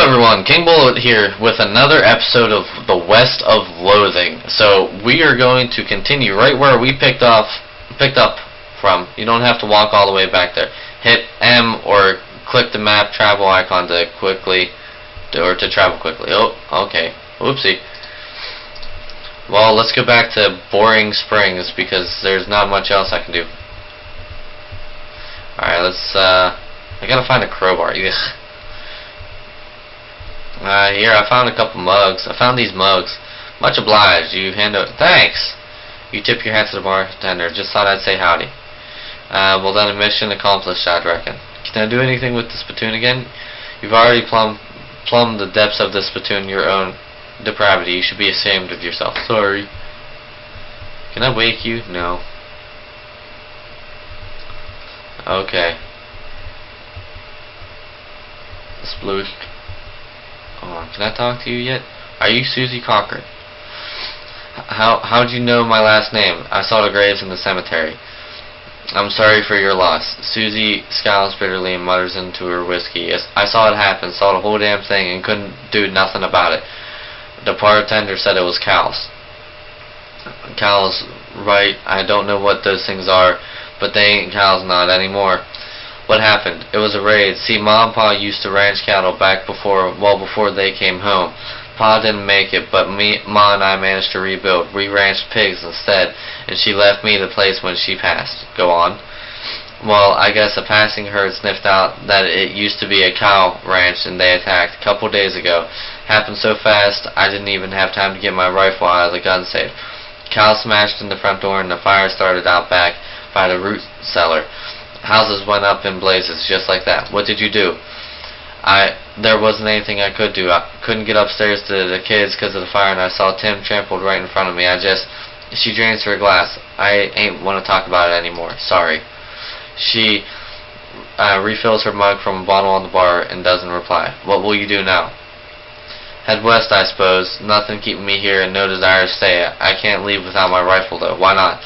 Hello everyone, King Bullet here with another episode of the West of Loathing. So we are going to continue right where we picked up from. You don't have to walk all the way back there. Hit M or click the map travel icon to travel quickly. Oh, okay. Oopsie. Well, let's go back to Boring Springs because there's not much else I can do. Alright, let's I gotta find a crowbar. Ugh. Here, I found a couple mugs. I found these mugs. Much obliged. You hand out. Thanks! You tip your hat to the bartender. Just thought I'd say howdy. Well then, mission accomplished, I'd reckon. Can I do anything with the spittoon again? You've already plumbed the depths of the spittoon, your own depravity. You should be ashamed of yourself. Sorry. Can I wake you? No. Okay. Sploosh. Can I talk to you yet? Are you Susie Cochran? How'd you know my last name? I saw the graves in the cemetery. I'm sorry for your loss. Susie scowls bitterly and mutters into her whiskey. Yes, I saw it happen, saw the whole damn thing, and couldn't do nothing about it. The bartender said it was cows. Cows, right, I don't know what those things are, but they ain't cows not anymore. What happened? It was a raid. See, Ma and Pa used to ranch cattle back before they came home. Pa didn't make it, but Ma and I managed to rebuild. We ranched pigs instead, and she left me the place when she passed. Go on. Well, I guess a passing herd sniffed out that it used to be a cow ranch, and they attacked a couple days ago. Happened so fast, I didn't even have time to get my rifle out of the gun safe. Cow smashed in the front door, and the fire started out back by the root cellar. Houses went up in blazes, just like that. What did you do? There wasn't anything I could do. I couldn't get upstairs to the kids because of the fire, and I saw Tim trampled right in front of me. She drains her glass. I ain't want to talk about it anymore. Sorry. She refills her mug from a bottle on the bar and doesn't reply. What will you do now? Head west, I suppose. Nothing keeping me here and no desire to stay. I can't leave without my rifle, though. Why not?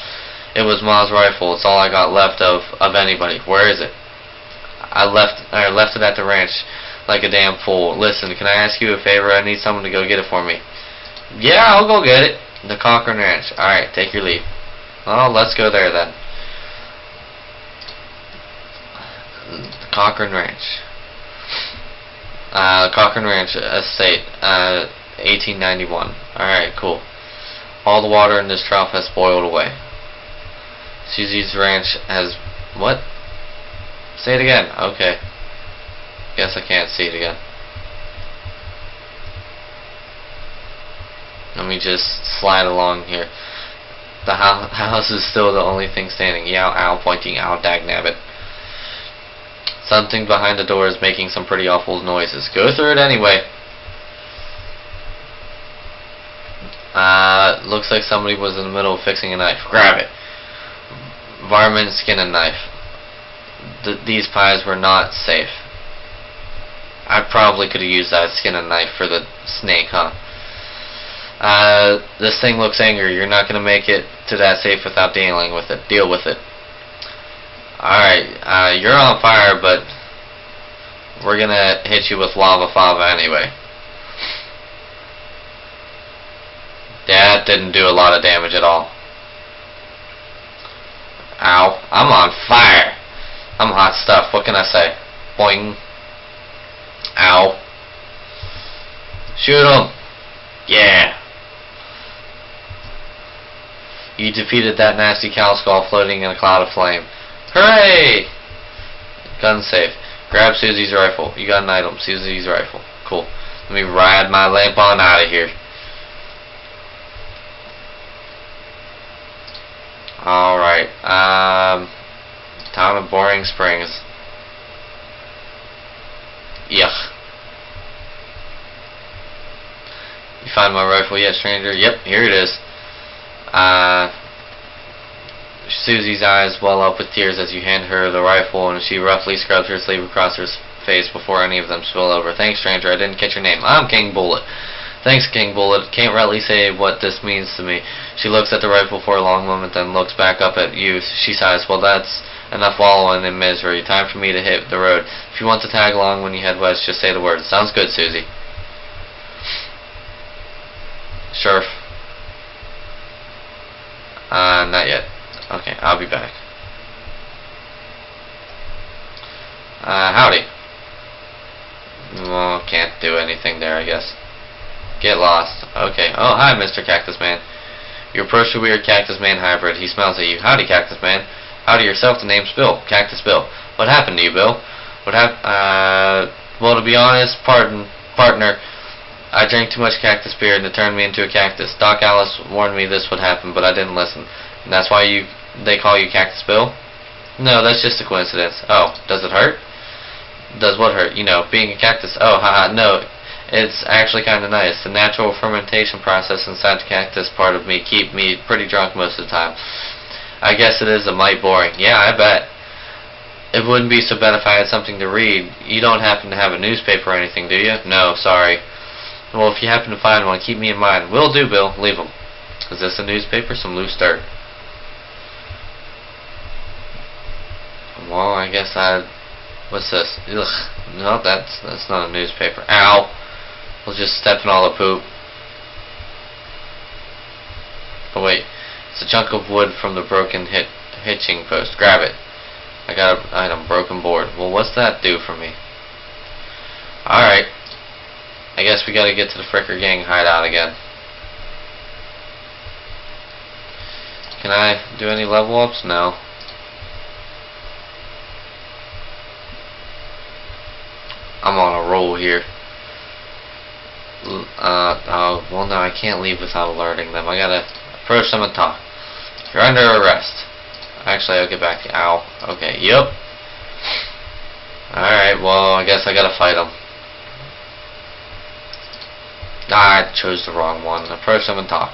It was Ma's rifle. It's all I got left of anybody. Where is it? I left it at the ranch like a damn fool. Listen, can I ask you a favor? I need someone to go get it for me. Yeah, I'll go get it. The Cochran Ranch. Alright, take your leave. Well, let's go there then. The Cochran Ranch. Cochran Ranch Estate, 1891. Alright, cool. All the water in this trough has boiled away. Susie's ranch has... What? Say it again. Okay. Guess I can't see it again. Let me just slide along here. The house is still the only thing standing. Yow, ow, pointing, ow, dagnabbit. Something behind the door is making some pretty awful noises. Go through it anyway. Looks like somebody was in the middle of fixing a knife. Grab it. Varmint, skin, and knife. These pies were not safe. I probably could have used that skin and knife for the snake, huh? This thing looks angry. You're not going to make it to that safe without dealing with it. Deal with it. Alright, you're on fire, but we're going to hit you with lava fava anyway. That didn't do a lot of damage at all. Ow. I'm on fire. I'm hot stuff. What can I say? Boing. Ow. Shoot him. Yeah. You defeated that nasty cow skull floating in a cloud of flame. Hooray! Gun safe. Grab Susie's rifle. You got an item. Susie's rifle. Cool. Let me ride my lamp on out of here. Alright, town of Boring Springs. Yuck. You find my rifle yet, stranger? Yep, here it is. Susie's eyes well up with tears as you hand her the rifle, and she roughly scrubs her sleeve across her face before any of them spill over. Thanks, stranger. I didn't catch your name. I'm King Bullet. Thanks, King Bullet. Can't rightly say what this means to me. She looks at the rifle for a long moment, then looks back up at you. She sighs. Well, that's Enough wallowing in misery. Time for me to hit the road. If you want to tag along when you head west, just say the word. Sounds good, Susie. Sheriff. Not yet. Okay, I'll be back. Howdy. Well, can't do anything there, I guess. Get lost. Okay. Oh, hi, Mr. Cactus Man. You approach the weird Cactus Man hybrid. He smiles at you. Howdy, Cactus Man. Howdy yourself. The name's Bill. Cactus Bill. What happened to you, Bill? Well, to be honest, partner, I drank too much cactus beer and it turned me into a cactus. Doc Alice warned me this would happen, but I didn't listen. And that's why they call you Cactus Bill? No, that's just a coincidence. Oh, does it hurt? Does what hurt? You know, being a cactus. Oh, haha, no. It's actually kind of nice. The natural fermentation process inside the cactus part of me keep me pretty drunk most of the time. I guess it is a mite boring. Yeah, I bet. It wouldn't be so bad if I had something to read. You don't happen to have a newspaper or anything, do you? No, sorry. Well, if you happen to find one, keep me in mind. Will do, Bill. Leave 'em. Is this a newspaper? Some loose dirt. Well, I guess what's this? Ugh. No, that's not a newspaper. Ow! I was just stepping all the poop. Oh wait, it's a chunk of wood from the broken hitching post. Grab it. I got an item, broken board. Well, what's that do for me? Alright. I guess we gotta get to the Fricker Gang hideout again. Can I do any level ups? No. I'm on a roll here. Well, no, I can't leave without alerting them. I gotta approach them and talk. You're under arrest. Actually, I'll get back to you. Ow. Okay, yep. Alright, well, I guess I gotta fight them. I chose the wrong one. Approach them and talk.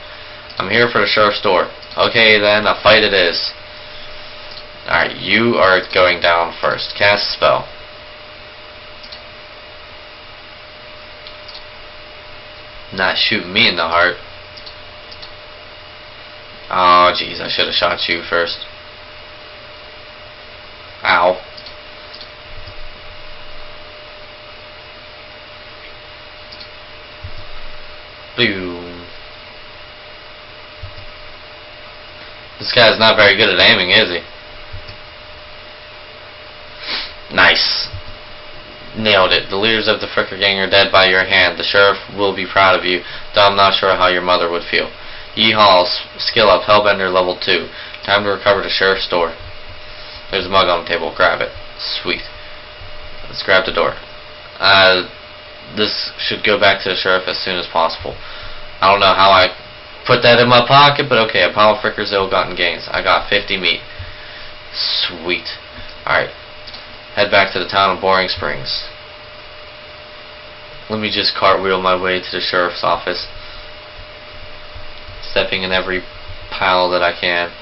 I'm here for the sheriff's store. Okay, then, a fight it is. Alright, you are going down first. Cast a spell. Not shooting me in the heart. Oh, jeez, I should have shot you first. Ow. Boom. This guy's not very good at aiming, is he? Nice. Nailed it. The leaders of the Fricker Gang are dead by your hand. The sheriff will be proud of you, though I'm not sure how your mother would feel. Yeehaw, skill up, Hellbender level 2. Time to recover the sheriff's store. There's a mug on the table. Grab it. Sweet. Let's grab the door. This should go back to the sheriff as soon as possible. I don't know how I put that in my pocket, but okay. A pile of Fricker's ill-gotten gains. I got 50 meat. Sweet. Alright. Head back to the town of Boring Springs. Let me just cartwheel my way to the sheriff's office. Stepping in every pile that I can.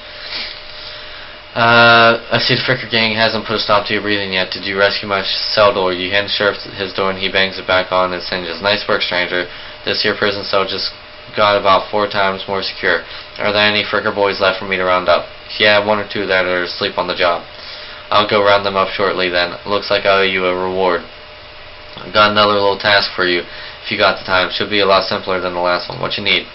I see the Fricker Gang hasn't put a stop to your breathing yet. Did you rescue my cell door? You hand the sheriff his door and he bangs it back on and singes. Nice work, stranger. This here prison cell just got about 4 times more secure. Are there any Fricker boys left for me to round up? Yeah, 1 or 2 that are asleep on the job. I'll go round them up shortly then. Looks like I owe you a reward. I've got another little task for you if you got the time. Should be a lot simpler than the last one. What you need?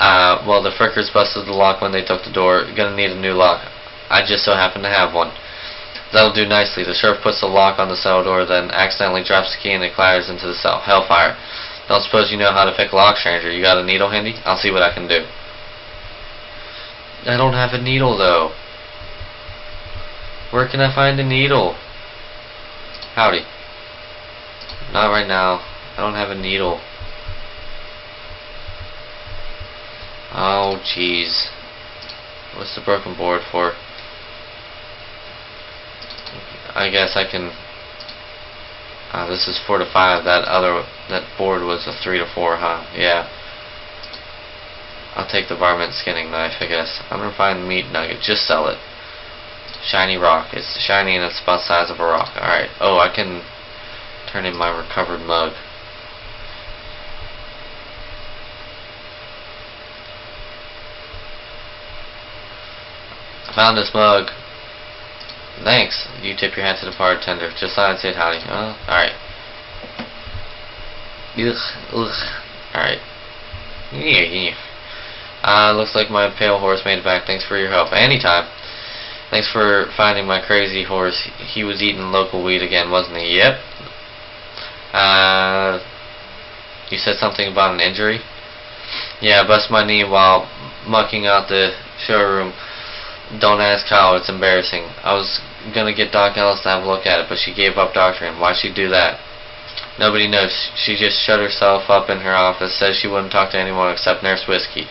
Well, the Frickers busted the lock when they took the door. Gonna need a new lock. I just so happen to have one. That'll do nicely. The sheriff puts the lock on the cell door, then accidentally drops the key and it clatters into the cell. Hellfire. Don't suppose you know how to pick a lock, stranger. You got a needle handy? I'll see what I can do. I don't have a needle, though. Where can I find a needle? Howdy. Not right now. I don't have a needle. Oh, jeez. What's the broken board for? I guess I can... this is 4 to 5. That board was a 3 to 4, huh? Yeah. I'll take the varmint skinning knife, I guess. I'm gonna find the meat nugget. Just sell it. Shiny rock. It's shiny and it's about the size of a rock. Alright. Oh, I can turn in my recovered mug. I found this mug. Thanks. You tip your hat to the bartender. Just thought I'd say howdy. Oh, alright. Alright. Looks like my pale horse made it back. Thanks for your help. Anytime. Thanks for finding my crazy horse. He was eating local weed again, wasn't he? Yep. You said something about an injury? Yeah, I bust my knee while mucking out the showroom. Don't ask how, it's embarrassing. I was gonna get Doc Ellis to have a look at it, but she gave up doctoring. Why'd she do that? Nobody knows. She just shut herself up in her office, says she wouldn't talk to anyone except Nurse Whiskey.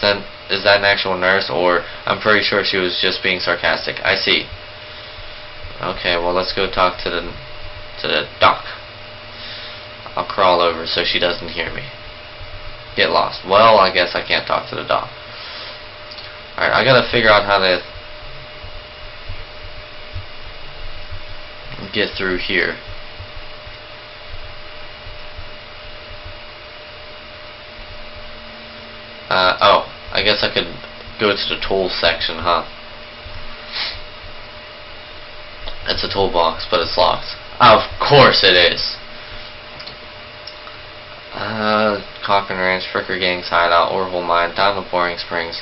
Then, is that an actual nurse, or I'm pretty sure she was just being sarcastic. I see. Okay, well, let's go talk to the doc. I'll crawl over so she doesn't hear me. Get lost. Well, I guess I can't talk to the doc. Alright, I gotta figure out how to get through here. Oh, I guess I could go to the tool section, huh? It's a toolbox, but it's locked. Of course it is! Cochran Ranch, Fricker Gang's hideout, Orville Mine, down to Boring Springs.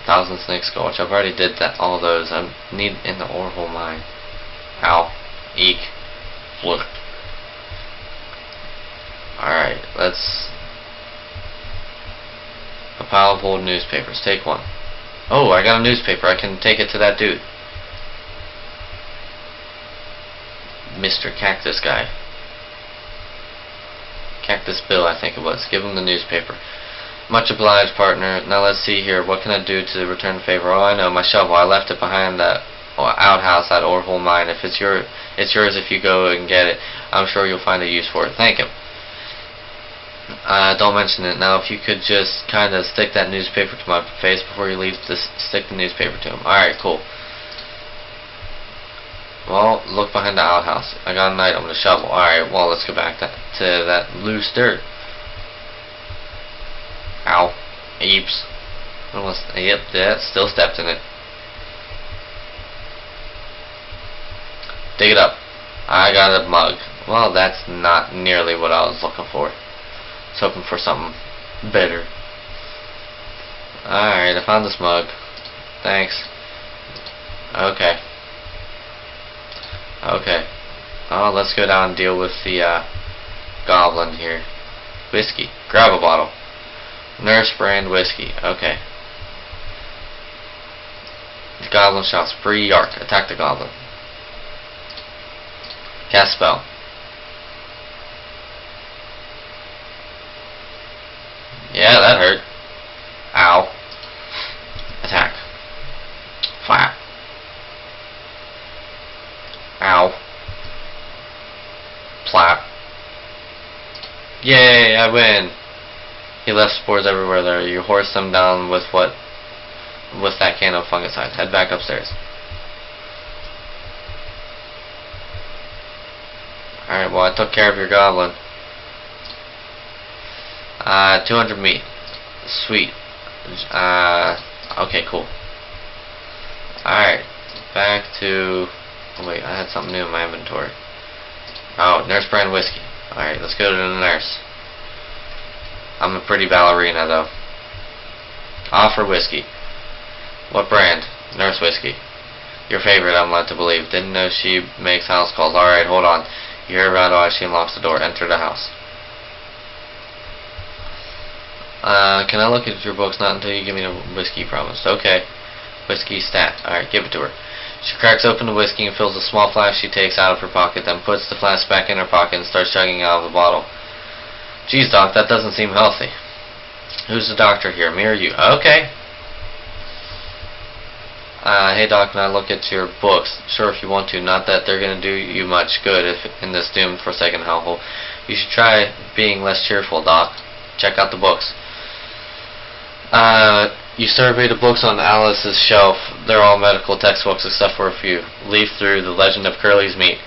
Thousand Snakes Gulch. I've already did that. All those. I need in the Orville Mine. Ow. Eek. Look. Alright, let's... A pile of old newspapers. Take one. Oh, I got a newspaper. I can take it to that dude. Mr. Cactus Guy. Cactus Bill, I think it was. Give him the newspaper. Much obliged, partner. Now let's see here. What can I do to return the favor? Oh, I know. My shovel. I left it behind that outhouse at Orville Mine. If it's yours if you go and get it. I'm sure you'll find a use for it. Thank him. Don't mention it. Now, if you could just kind of stick that newspaper to my face before you leave, just stick the newspaper to him. Alright, cool. Well, look behind the outhouse. I got an item, the shovel. Alright, well, let's go back to that loose dirt. Ow. Eeps. Yep, that still stepped in it. Dig it up. I got a mug. Well, that's not nearly what I was looking for. I was hoping for something better. Alright, I found this mug. Thanks. Okay. Okay. Oh, let's go down and deal with the goblin here. Whiskey. Grab a bottle. Nurse brand whiskey. Okay. The goblin shouts, "Free Yark." Attack the goblin. Cast spell. Yeah, that hurt. Ow. Attack. Fire. Ow. Plap. Yay, I win. He left spores everywhere there. You horse them down with that can of fungicide. Head back upstairs. Alright, well, I took care of your goblin. 200 meat. Sweet. Okay, cool. Alright, back to... Oh, wait, I had something new in my inventory. Oh, nurse brand whiskey. Alright, let's go to the nurse. I'm a pretty ballerina, though. Offer whiskey. What brand? Nurse whiskey. Your favorite, I'm led to believe. Didn't know she makes house calls. Alright, hold on. You hear a rattle as she unlocks the door. Enter the house. Can I look at your books? Not until you give me the whiskey promised. Okay. Whiskey stat. Alright, give it to her. She cracks open the whiskey and fills a small flask she takes out of her pocket, then puts the flask back in her pocket and starts chugging out of the bottle. Geez, Doc, that doesn't seem healthy. Who's the doctor here, me or you? Okay. Hey Doc, can I look at your books? Sure, if you want to. Not that they're going to do you much good if in this doomed forsaken hellhole. You should try being less cheerful, Doc. Check out the books. You survey the books on Alice's shelf. They're all medical textbooks except for a few. Leaf through The Legend of Curly's Meat.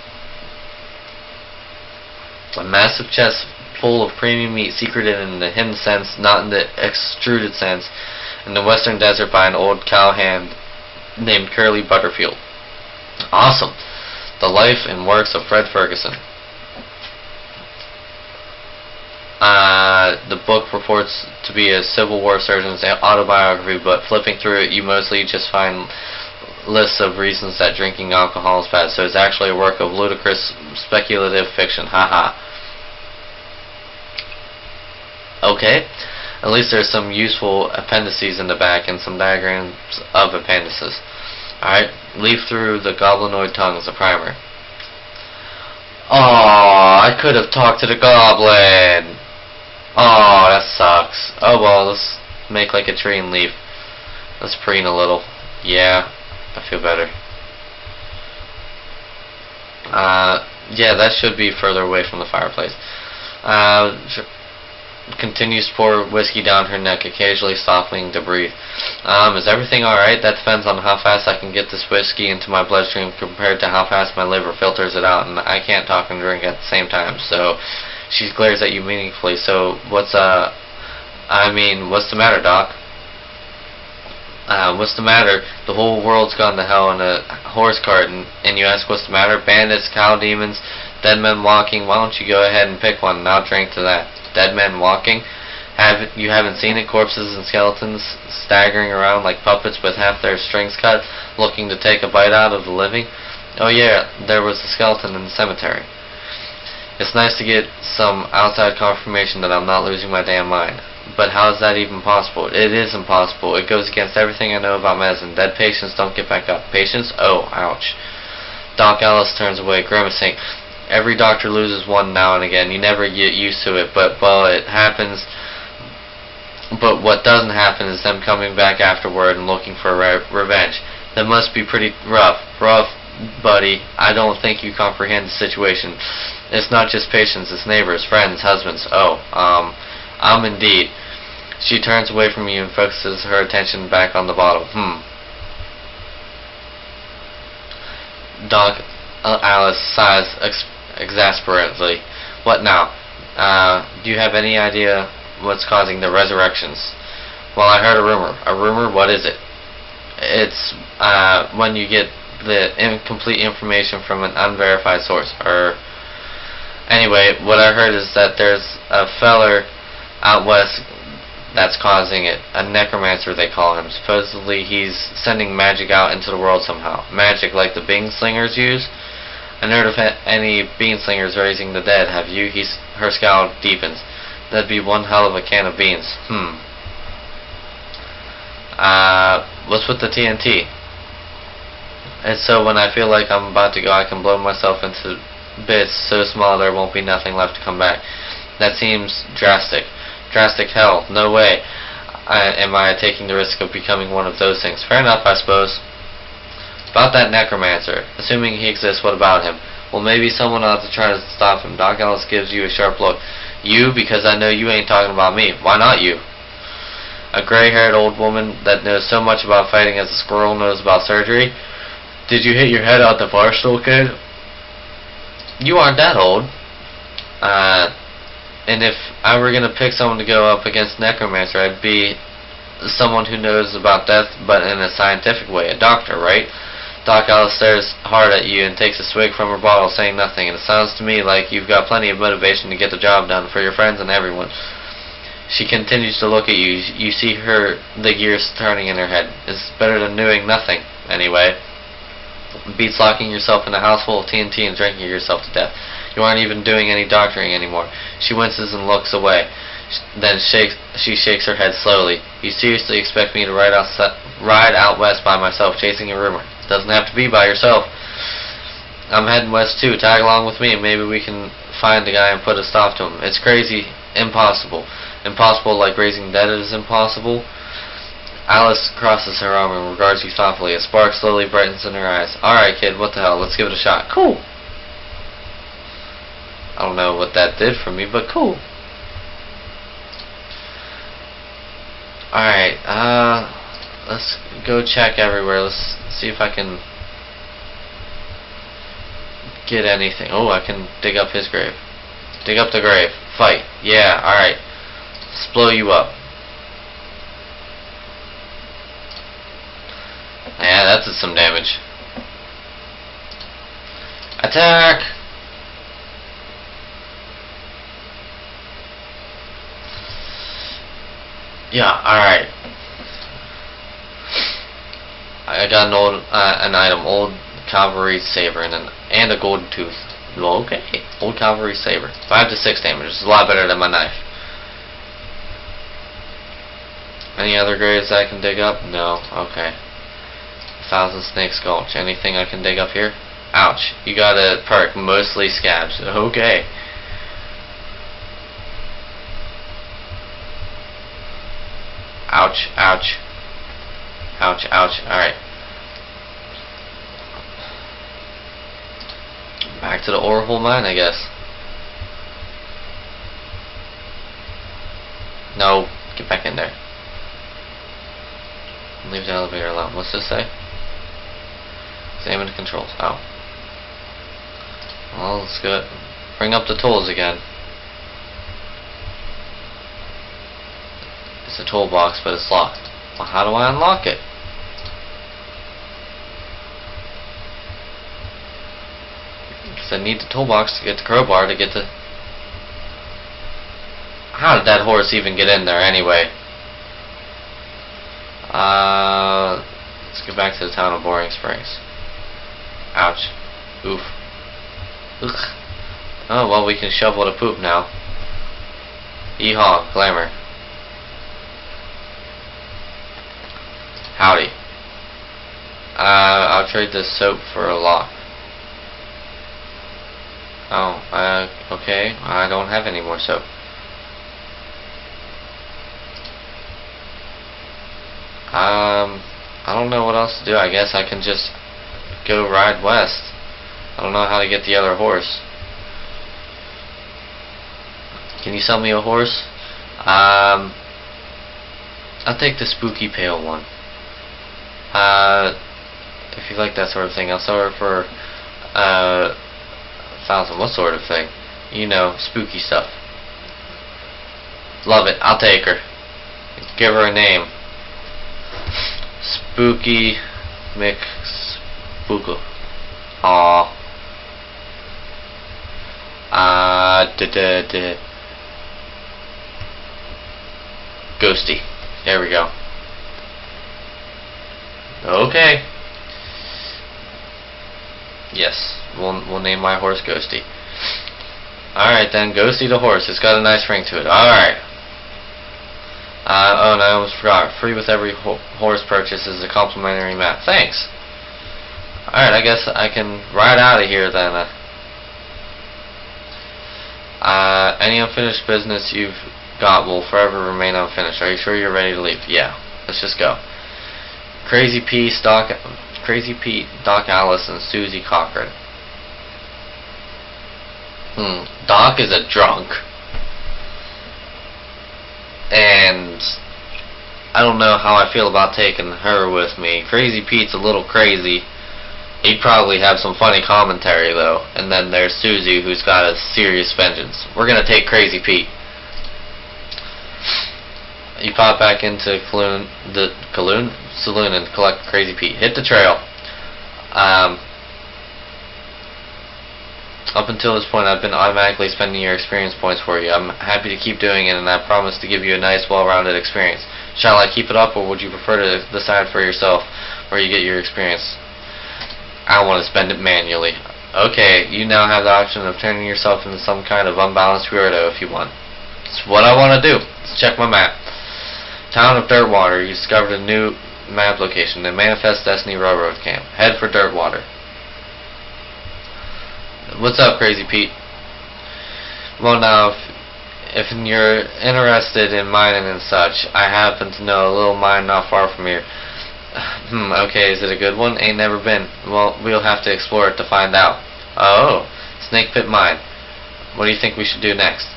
A massive chest full of premium meat secreted in the hidden sense, not in the extruded sense, in the western desert by an old cowhand named Curly Butterfield. Awesome. The life and works of Fred Ferguson. The book purports to be a Civil War surgeon's autobiography, but flipping through it, you mostly just find lists of reasons that drinking alcohol is bad. So it's actually a work of ludicrous speculative fiction. Haha. Okay. At least there's some useful appendices in the back and some diagrams of appendices. Alright, leaf through the goblinoid tongue as a primer. Oh, I could have talked to the goblin. Oh, that sucks. Oh well, let's make like a tree and leaf. Let's preen a little. Yeah, I feel better. Yeah, that should be further away from the fireplace. Continues to pour whiskey down her neck, occasionally stopping to breathe. Is everything alright? That depends on how fast I can get this whiskey into my bloodstream compared to how fast my liver filters it out, and I can't talk and drink at the same time. So she glares at you meaningfully. So what's the matter, Doc? What's the matter? The whole world's gone to hell in a horse cart, and you ask what's the matter? Bandits, cow demons, dead men walking. Why don't you go ahead and pick one and I'll drink to that. Dead men walking? You haven't seen it? Corpses and skeletons staggering around like puppets with half their strings cut, looking to take a bite out of the living? Oh yeah, there was a skeleton in the cemetery. It's nice to get some outside confirmation that I'm not losing my damn mind. But how is that even possible? It is impossible. It goes against everything I know about medicine. Dead patients don't get back up. Patients? Oh, ouch. Doc Alice turns away, grimacing. Every doctor loses one now and again. You never get used to it, but it happens. But what doesn't happen is them coming back afterward and looking for revenge. That must be pretty rough. Rough, buddy. I don't think you comprehend the situation. It's not just patients, it's neighbors, friends, husbands. Oh, indeed. She turns away from you and focuses her attention back on the bottle. Doc Alice sighs exasperately. What now? Do you have any idea what's causing the resurrections? Well, I heard a rumor. A rumor? What is it? It's when you get the incomplete information from an unverified source. Anyway, what I heard is that there's a feller out west that's causing it. A necromancer, they call him. Supposedly he's sending magic out into the world somehow. Magic like the bean slingers use. I never heard of any bean slingers raising the dead, have you? Her scowl deepens. That'd be one hell of a can of beans. What's with the TNT? And so when I feel like I'm about to go, I can blow myself into bits so small there won't be nothing left to come back. That seems drastic. Drastic hell. No way am I taking the risk of becoming one of those things. Fair enough, I suppose. About that necromancer. Assuming he exists, what about him? Well, maybe someone ought to try to stop him. Doc Ellis gives you a sharp look. You? Because I know you ain't talking about me. Why not you? A gray-haired old woman that knows so much about fighting as a squirrel knows about surgery? Did you hit your head out the bar stool, kid? You aren't that old. And if I were going to pick someone to go up against Necromancer, I'd be someone who knows about death, but in a scientific way. A doctor, right? Doc Alice stares hard at you and takes a swig from her bottle, saying nothing. And it sounds to me like you've got plenty of motivation to get the job done for your friends and everyone. She continues to look at you. You see the gears turning in her head. It's better than doing nothing, anyway. Beats locking yourself in a house full of TNT and drinking yourself to death. You aren't even doing any doctoring anymore. She winces and looks away. Then she shakes her head slowly. You seriously expect me to ride out west by myself, chasing a rumor? It doesn't have to be by yourself. I'm heading west too. Tag along with me and maybe we can find the guy and put a stop to him. It's crazy. Impossible. Impossible like raising dead is impossible. Alice crosses her arm and regards you thoughtfully. A spark slowly brightens in her eyes. Alright, kid, what the hell? Let's give it a shot. Cool. I don't know what that did for me, but cool. Alright, let's go check everywhere. Let's see if I can get anything. Oh, I can dig up his grave. Dig up the grave. Fight. Yeah, alright. Let's blow you up. Yeah, that did some damage. Attack! Yeah, alright. I got an item, old cavalry saber, and a golden tooth. Well, okay, old cavalry saber. 5 to 6 damage. This is a lot better than my knife. Any other graves I can dig up? No. Okay. 1,000 Snakes Gulch. Anything I can dig up here? Ouch. You got a perk, mostly scabs. Okay. Ouch, ouch. Ouch, ouch. Alright. Back to the ore hole mine, I guess. No. Get back in there. Leave the elevator alone. What's this say? Examine the controls. Oh. Well, let's go. Bring up the tools again. It's a toolbox, but it's locked. Well, how do I unlock it? Because I need the toolbox to get the crowbar to get the... How did that horse even get in there anyway? Let's get back to the town of Boring Springs. Ouch. Oof. Ugh. Oh, well, we can shovel the poop now. Yeehaw, glamour. Howdy. I'll trade this soap for a lock. Oh, okay. I don't have any more soap. I don't know what else to do. I guess I can just go ride west. I don't know how to get the other horse. Can you sell me a horse? I'll take the spooky pale one. If you like that sort of thing, I'll sell her for 1,000. What sort of thing? You know, spooky stuff. Love it. I'll take her. Give her a name. Spooky McSpookle. Aww. Ghosty. There we go. Okay. Yes, we'll name my horse Ghosty. Alright then, Ghosty the horse. It's got a nice ring to it. Alright. Oh, and I almost forgot. Free with every horse purchase is a complimentary map. Thanks. Alright, I guess I can ride out of here then. Any unfinished business you've got will forever remain unfinished. Are you sure you're ready to leave? Yeah. Let's just go. Crazy Pete, Doc Alice, and Susie Cochran. Doc is a drunk. And I don't know how I feel about taking her with me. Crazy Pete's a little crazy. He'd probably have some funny commentary though. And then there's Susie, who's got a serious vengeance. We're gonna take Crazy Pete. You pop back into the saloon and collect Crazy Pete. Hit the trail. Up until this point, I've been automatically spending your experience points for you. I'm happy to keep doing it, and I promise to give you a nice, well-rounded experience. Shall I keep it up, or would you prefer to decide for yourself where you get your experience? I want to spend it manually. Okay, you now have the option of turning yourself into some kind of unbalanced weirdo if you want. It's what I want to do. Let's check my map. Town of Dirtwater. You discovered a new map location. The Manifest Destiny Railroad Camp. Head for Dirtwater. What's up, Crazy Pete? Well, now, if you're interested in mining and such, I happen to know a little mine not far from here. Okay, is it a good one? Ain't never been. Well, we'll have to explore it to find out. Oh, Snake Pit Mine. What do you think we should do next?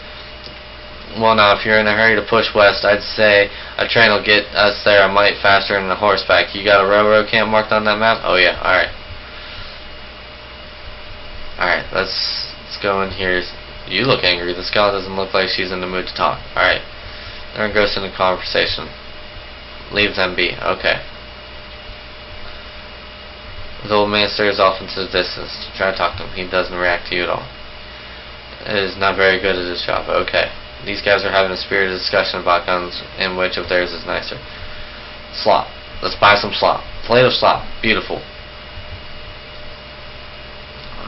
Well, now, if you're in a hurry to push west, I'd say a train will get us there a mite faster than a horseback. You got a railroad camp marked on that map? Oh, yeah, alright. Alright, let's go in here. You look angry. This gal doesn't look like she's in the mood to talk. Alright. They're engrossed in a conversation. Leave them be. Okay. The old man stares off into the distance. Try to talk to him. He doesn't react to you at all. It is not very good at his job. Okay. These guys are having a spirited discussion about guns and which of theirs is nicer. Slop. Let's buy some slop. Plate of slop. Beautiful.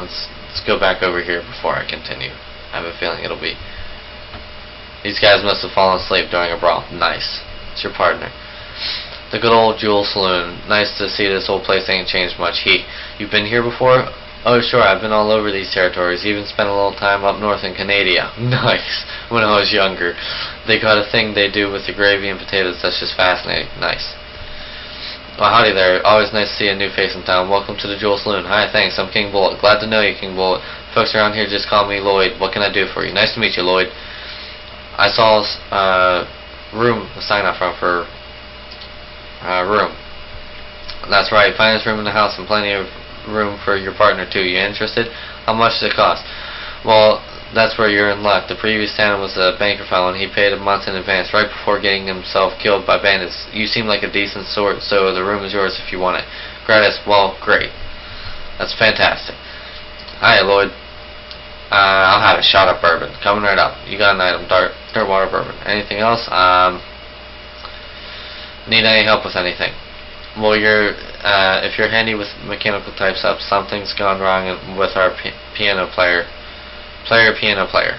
Let's go back over here before I continue. I have a feeling it'll be... These guys must have fallen asleep during a brawl. Nice. It's your partner. The good old Jewel Saloon. Nice to see this old place ain't changed much. You've been here before? Oh sure, I've been all over these territories. Even spent a little time up north in Canada. Nice. When I was younger. They got a thing they do with the gravy and potatoes that's just fascinating. Nice. Well, howdy there. Always nice to see a new face in town. Welcome to the Jewel Saloon. Hi, thanks. I'm King Bullet. Glad to know you, King Bullet. Folks around here just call me Lloyd. What can I do for you? Nice to meet you, Lloyd. I saw a sign out front for room. That's right. Finest room in the house and plenty of room for your partner too. You interested? How much does it cost? Well, that's where you're in luck. The previous tenant was a banker fellow, and he paid a month in advance, right before getting himself killed by bandits. You seem like a decent sort, so the room is yours if you want it. Gratis? Well, great. That's fantastic. Hi, Lloyd. I'll have a shot of bourbon. Coming right up. You got an item. Dirtwater bourbon. Anything else? Need any help with anything? Well, if you're handy with mechanical type stuff, something's gone wrong with our piano player. Piano player.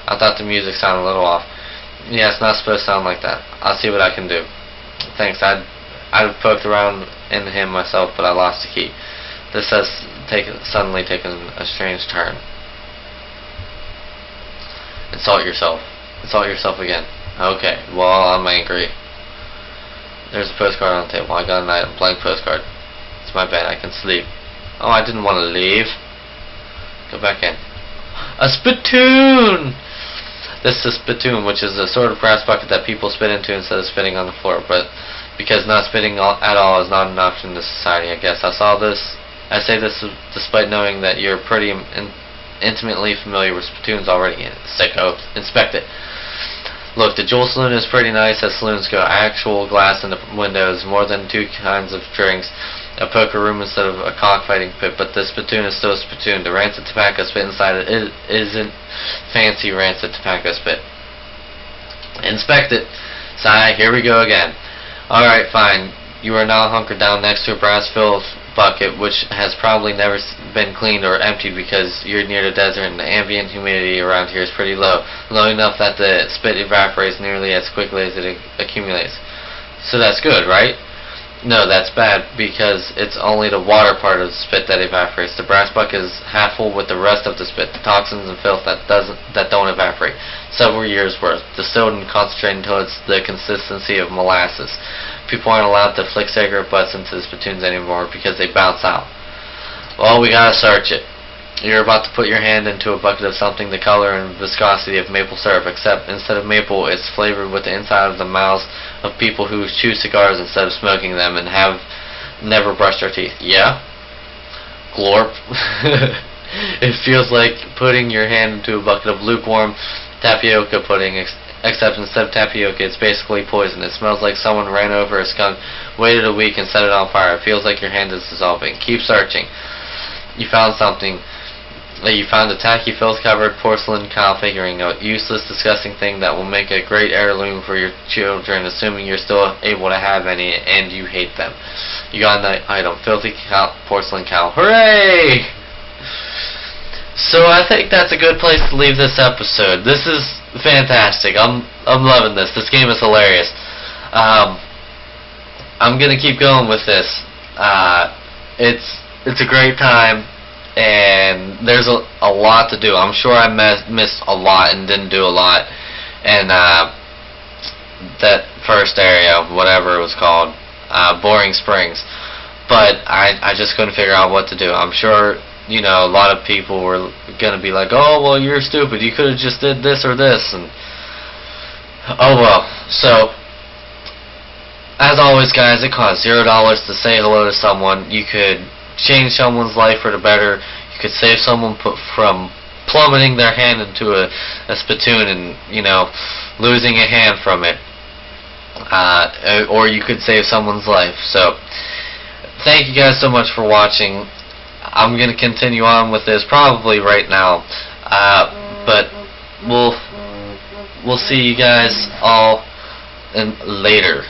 I thought the music sounded a little off. Yeah, it's not supposed to sound like that. I'll see what I can do. Thanks. I'd poked around in him myself, but I lost the key. This has suddenly taken a strange turn. Insult yourself. Insult yourself again. Okay. Well, I'm angry. There's a postcard on the table. I got an item. Blank postcard. It's my bed. I can sleep. Oh, I didn't want to leave. Go back in. A spittoon! This is a spittoon, which is a sort of brass bucket that people spit into instead of spitting on the floor. But because not spitting at all is not an option in this society, I guess. I say this despite knowing that you're pretty intimately familiar with spittoons already. Sicko. Inspect it. Look, the Jewel Saloon is pretty nice as saloons go. Actual glass in the windows, more than 2 kinds of drinks, a poker room instead of a cockfighting pit, but the spittoon is still a spittoon. The rancid tobacco spit inside it isn't fancy rancid tobacco spit. Inspect it. Sigh, here we go again. Alright, fine. You are now hunkered down next to a brass-filled bucket, which has probably never been cleaned or emptied because you're near the desert and the ambient humidity around here is pretty low enough that the spit evaporates nearly as quickly as it accumulates. So that's good, right? No, that's bad because it's only the water part of the spit that evaporates. The brass bucket is half full with the rest of the spit, the toxins and filth that don't evaporate. Several years worth, distilled and concentrated until it's the consistency of molasses. People aren't allowed to flick cigarette butts into the spittoons anymore because they bounce out. Well, we gotta search it. You're about to put your hand into a bucket of something the color and viscosity of maple syrup, except instead of maple, it's flavored with the inside of the mouths of people who chew cigars instead of smoking them and have never brushed their teeth. Yeah? Glorp. It feels like putting your hand into a bucket of lukewarm tapioca pudding, except instead of tapioca, it's basically poison. It smells like someone ran over a skunk, waited a week, and set it on fire. It feels like your hand is dissolving. Keep searching. You found something. You found a tacky, filth-covered porcelain cow figurine, a useless, disgusting thing that will make a great heirloom for your children, assuming you're still able to have any, and you hate them. You got an item. Filthy porcelain cow. Hooray! So I think that's a good place to leave this episode. This is fantastic. I'm loving this. This game is hilarious. I'm gonna keep going with this. It's a great time, and there's a lot to do. I'm sure I missed a lot and didn't do a lot. And that first area, whatever it was called, Boring Springs. But I just couldn't figure out what to do. I'm sure, you know, a lot of people were gonna be like, oh well, you're stupid, you could have just did this or this, and oh well. So as always, guys, it costs $0 to say hello to someone. You could change someone's life for the better. You could save someone from plummeting their hand into a spittoon and, you know, losing a hand from it, or you could save someone's life. So thank you guys so much for watching. I'm gonna continue on with this probably right now, but we'll see you guys all later.